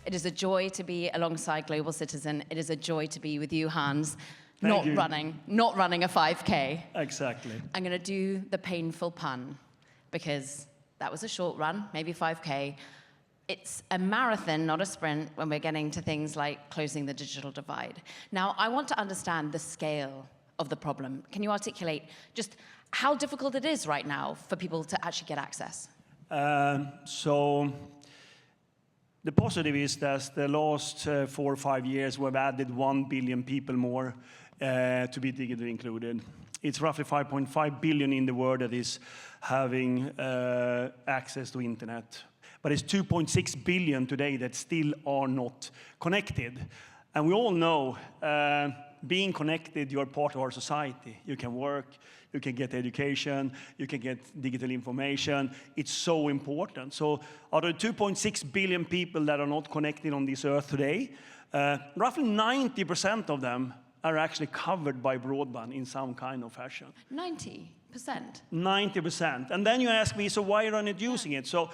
It is a joy to be alongside Global Citizen. It is a joy to be with you, Hans. Thank you. Not running a 5K. Exactly. I'm going to do the painful pun because that was a short run, maybe 5K. It's a marathon, not a sprint, when we're getting to things like closing the digital divide. Now, I want to understand the scale of the problem. Can you articulate just how difficult it is right now for people to actually get access? So the positive is that the last 4 or 5 years, we've added 1 billion people more to be digitally included. It's roughly 5.5 billion in the world that is having access to internet. But it's 2.6 billion today that still are not connected. And we all know being connected, you're part of our society. You can work, you can get education, you can get digital information. It's so important. So out of 2.6 billion people that are not connected on this earth today, roughly 90% of them are actually covered by broadband in some kind of fashion. 90%? 90%. And then you ask me, so why are you not using it? So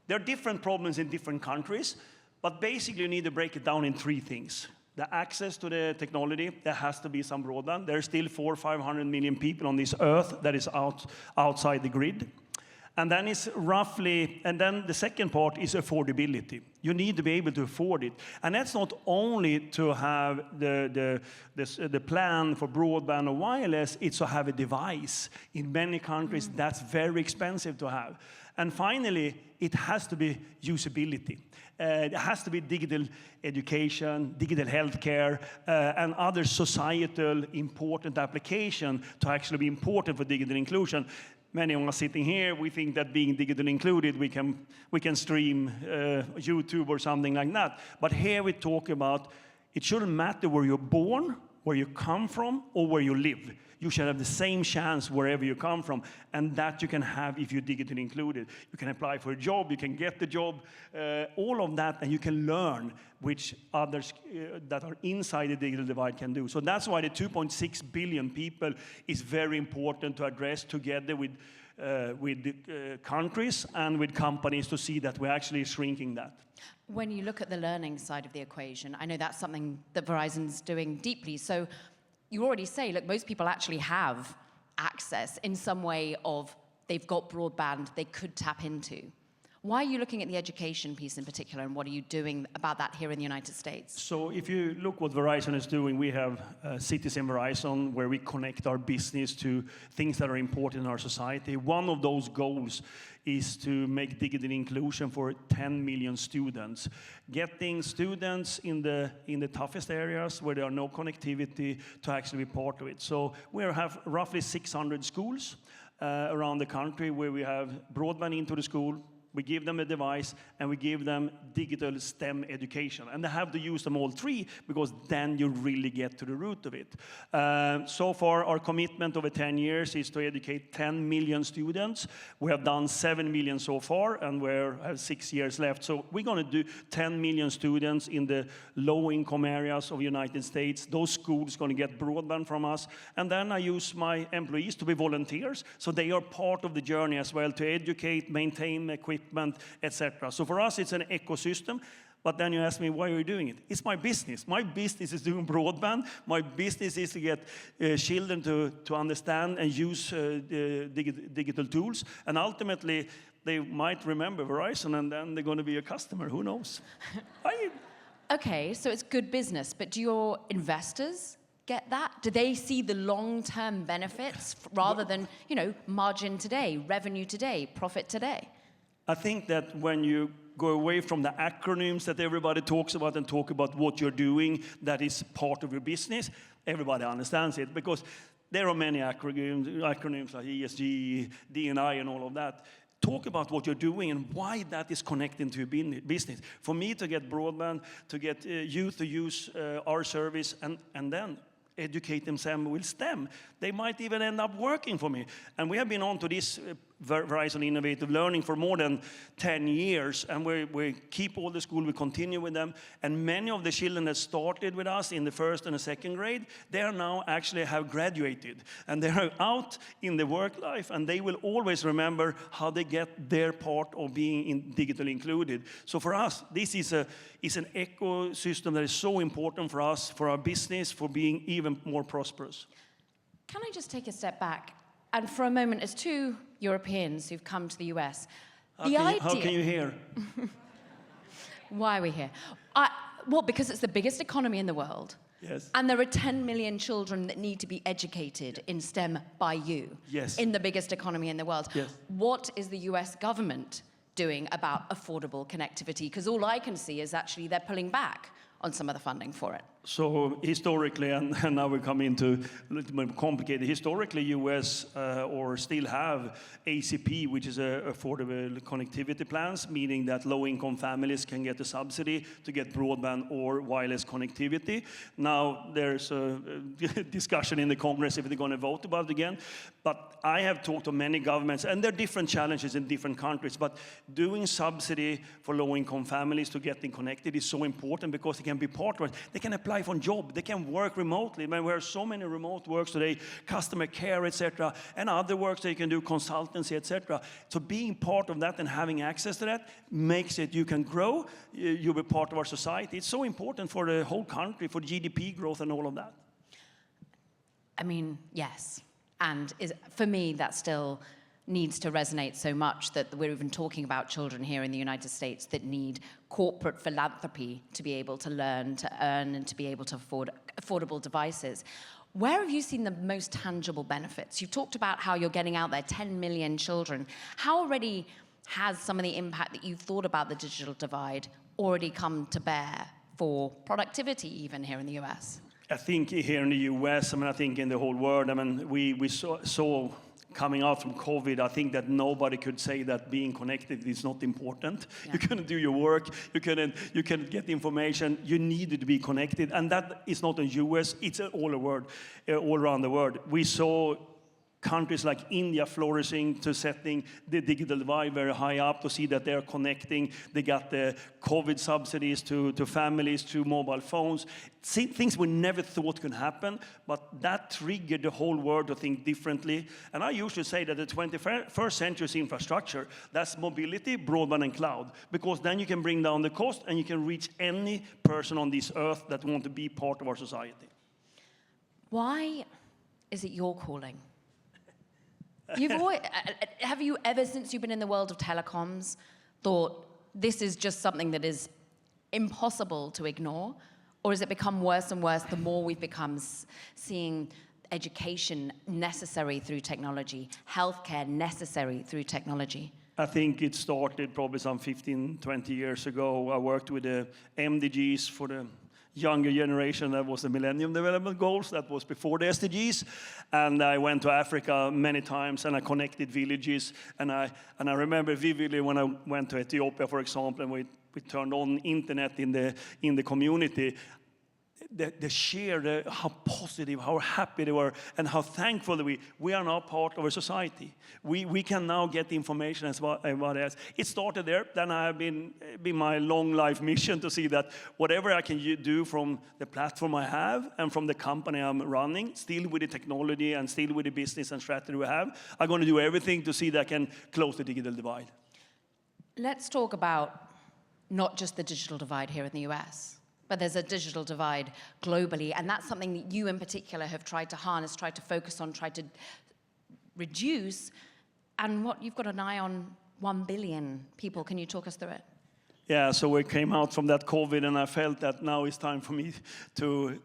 there are different problems in different countries, but basically you need to break it down in 3 things. The access to the technology, there has to be some broadband. There are still 400 or 500 million people on this earth that is outside the grid. And then the second part is affordability. You need to be able to afford it. And that's not only to have the plan for broadband or wireless, it's to have a device. In many countries, that's very expensive to have. And finally, it has to be usability. It has to be digital education, digital healthcare, and other societal important application to actually be important for digital inclusion. Many of us sitting here, we think that being digitally included, we can stream YouTube or something like that. But here we talk about, it shouldn't matter where you're born, where you come from, or where you live. You should have the same chance wherever you come from, and that you can have if you're digitally included. You can apply for a job, you can get the job, all of that, and you can learn which others that are inside the digital divide can do. So that's why the 2.6 billion people is very important to address together with countries and with companies to see that we're actually shrinking that. When you look at the learning side of the equation, I know that's something that Verizon's doing deeply. So you already say, look, most people actually have access in some way of they've got broadband they could tap into. Why are you looking at the education piece in particular, and what are you doing about that here in the United States? So if you look what Verizon is doing, we have Citizen Verizon, where we connect our business to things that are important in our society. One of those goals is to make digital inclusion for 10 million students. Getting students in the toughest areas where there are no connectivity to actually be part of it. So we have roughly 600 schools around the country where we have broadband into the school. We give them a device, and we give them digital STEM education. And they have to use them all 3, because then you really get to the root of it. So far, our commitment over 10 years is to educate 10 million students. We have done 7 million so far, and we have 6 years left. So we're going to do 10 million students in the low-income areas of the United States. Those schools are going to get broadband from us. And then I use my employees to be volunteers, so they are part of the journey as well, to educate, maintain equipment, etc. So for us, it's an ecosystem. But then you ask me, why are you doing it? It's my business. My business is doing broadband. My business is to get children to understand and use digital tools. And ultimately, they might remember Verizon, and then they're going to be a customer. Who knows? Okay, so it's good business. But do your investors get that? Do they see the long-term benefits rather than, margin today, revenue today, profit today? I think that when you go away from the acronyms that everybody talks about and talk about what you're doing that is part of your business, everybody understands it, because there are many acronyms like ESG, D&I, and all of that. Talk about what you're doing and why that is connecting to your business. For me to get broadband, to get youth to use our service, and then educate themselves with STEM. They might even end up working for me. And we have been on to this Verizon Innovative Learning for more than 10 years, and we keep all the school, we continue with them, and many of the children that started with us in the first and the second grade, they are now actually have graduated, and they are out in the work life, and they will always remember how they get their part of being digitally included. So for us, this is an ecosystem that is so important for us, for our business, for being even more prosperous. Can I just take a step back? And for a moment, as two Europeans who've come to the US, How can you hear? Why are we here? Well, because it's the biggest economy in the world. Yes. And there are 10 million children that need to be educated in STEM by you. Yes. In the biggest economy in the world. Yes. What is the US government doing about affordable connectivity? Because all I can see is actually they're pulling back on some of the funding for it. So historically, and now we come into a little more complicated, historically US or still have ACP, which is affordable connectivity plans, meaning that low-income families can get a subsidy to get broadband or wireless connectivity. Now there's a discussion in the Congress if they're going to vote about it again. But I have talked to many governments, and there are different challenges in different countries, but doing subsidy for low-income families to getting connected is so important because they can be part of it. They can apply for a job, they can work remotely. I mean, we have so many remote works today, customer care, etc., and other works they can do, consultancy, etc. So being part of that and having access to that makes it you can grow, you'll be part of our society. It's so important for the whole country, for GDP growth and all of that. I mean, yes. And for me, that still needs to resonate so much that we're even talking about children here in the United States that need corporate philanthropy to be able to learn, to earn, and to be able to afford affordable devices. Where have you seen the most tangible benefits? You've talked about how you're getting out there 10 million children. How already has some of the impact that you've thought about the digital divide already come to bear for productivity even here in the US? I think here in the US, I think in the whole world, we saw coming out from COVID, I think that nobody could say that being connected is not important. Yeah. You couldn't do your work, you couldn't get information, you needed to be connected. And that is not in the US, it's all around the world. We saw countries like India flourishing to setting the digital divide very high up to see that they're connecting. They got the COVID subsidies to families through mobile phones. Things we never thought could happen, but that triggered the whole world to think differently. And I usually say that the 21st century's infrastructure, that's mobility, broadband, and cloud, because then you can bring down the cost and you can reach any person on this earth that want to be part of our society. Why is it your calling? Have you ever, since you've been in the world of telecoms, thought this is just something that is impossible to ignore? Or has it become worse and worse the more we've become seeing education necessary through technology, healthcare necessary through technology? I think it started probably some 15, 20 years ago. I worked with the MDGs for the younger generation. That was the Millennium Development Goals. That was before the SDGs. And I went to Africa many times, and I connected villages. And I remember vividly when I went to Ethiopia, for example, and we turned on internet in the community. How positive, how happy they were, and how thankful we are now part of a society. We can now get information as what else. It started there. Then I have been my long life mission to see that whatever I can do from the platform I have and from the company I'm running, still with the technology and still with the business and strategy we have, I'm going to do everything to see that I can close the digital divide. Let's talk about not just the digital divide here in the US. But there's a digital divide globally, and that's something that you in particular have tried to harness, tried to focus on, tried to reduce, and you've got an eye on 1 billion people. Can you talk us through it? Yeah, so we came out from that COVID, and I felt that now it's time for me to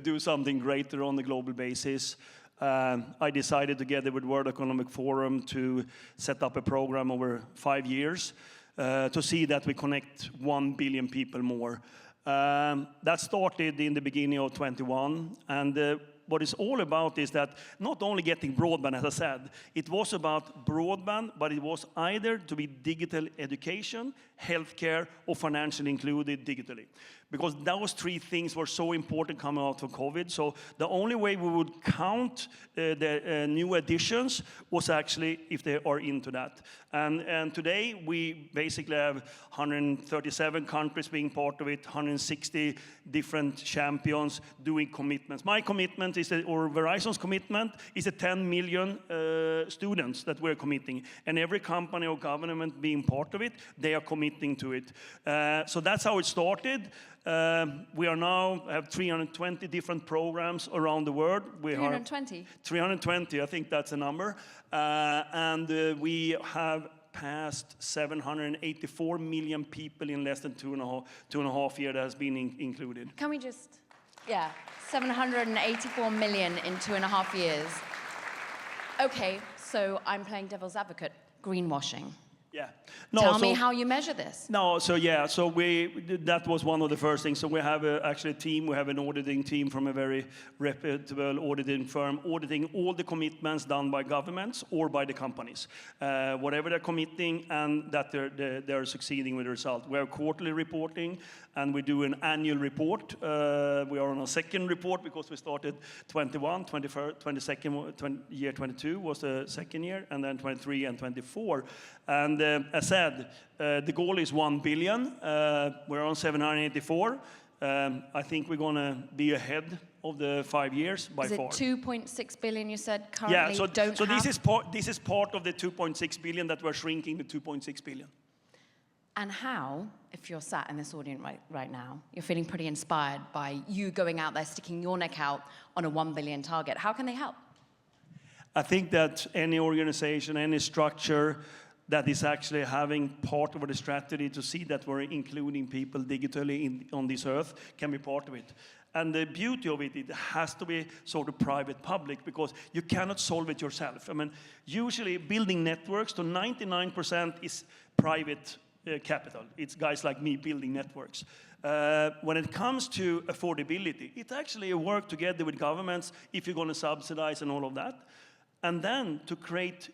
do something greater on the global basis. I decided together with World Economic Forum to set up a program over 5 years to see that we connect 1 billion people more. That started in the beginning of 21, and what it's all about is that not only getting broadband, as I said, it was about broadband, but it was either to be digital education, healthcare, or financially included digitally. Because those three things were so important coming out of COVID. So the only way we would count the new additions was actually if they are into that. And today we basically have 137 countries being part of it, 160 different champions doing commitments. My commitment is, or Verizon's commitment, is 10 million students that we're committing. And every company or government being part of it, they are committing to it. So that's how it started. We are now have 320 different programs around the world. 320? 320, I think that's a number. We have passed 784 million people in less than two and a half years that has been included. Can we just, 784 million in 2.5 years. Okay, so I'm playing devil's advocate, greenwashing. Yeah. Tell me how you measure this. No, so that was one of the first things. So we have actually a team, we have an auditing team from a very reputable auditing firm, auditing all the commitments done by governments or by the companies. Whatever they're committing and that they're succeeding with the result. We have quarterly reporting and we do an annual report. We are on a second report because we started 21, 22nd, year 22 was the second year, and then 23 and 24. And as said, the goal is 1 billion. We're on 784. I think we're going to be ahead of the 5 years by far. Is it 2.6 billion you said currently don't so have? This is part of the 2.6 billion that we're shrinking to 2.6 billion. And how, if you're sat in this audience right now, you're feeling pretty inspired by you going out there, sticking your neck out on a 1 billion target, how can they help? I think that any organization, any structure that is actually having part of the strategy to see that we're including people digitally on this earth can be part of it. And the beauty of it, it has to be sort of private-public because you cannot solve it yourself. I mean, usually building networks to 99% is private capital. It's guys like me building networks. When it comes to affordability, it actually works together with governments if you're going to subsidize and all of that. And then to create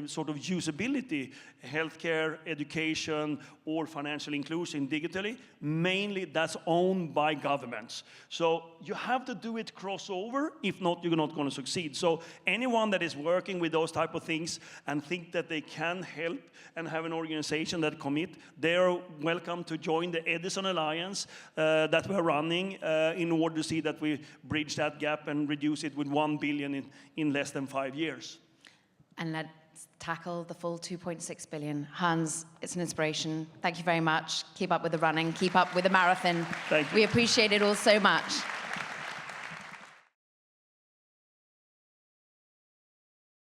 sort of usability, healthcare, education, or financial inclusion digitally, mainly that's owned by governments. So you have to do it crossover, if not, you're not going to succeed. So anyone that is working with those type of things and think that they can help and have an organization that commit, they're welcome to join the Edison Alliance that we're running in order to see that we bridge that gap and reduce it with 1 billion in less than 5 years. And let's tackle the full 2.6 billion. Hans, it's an inspiration. Thank you very much. Keep up with the running. Keep up with the marathon. Thank you. We appreciate it all so much.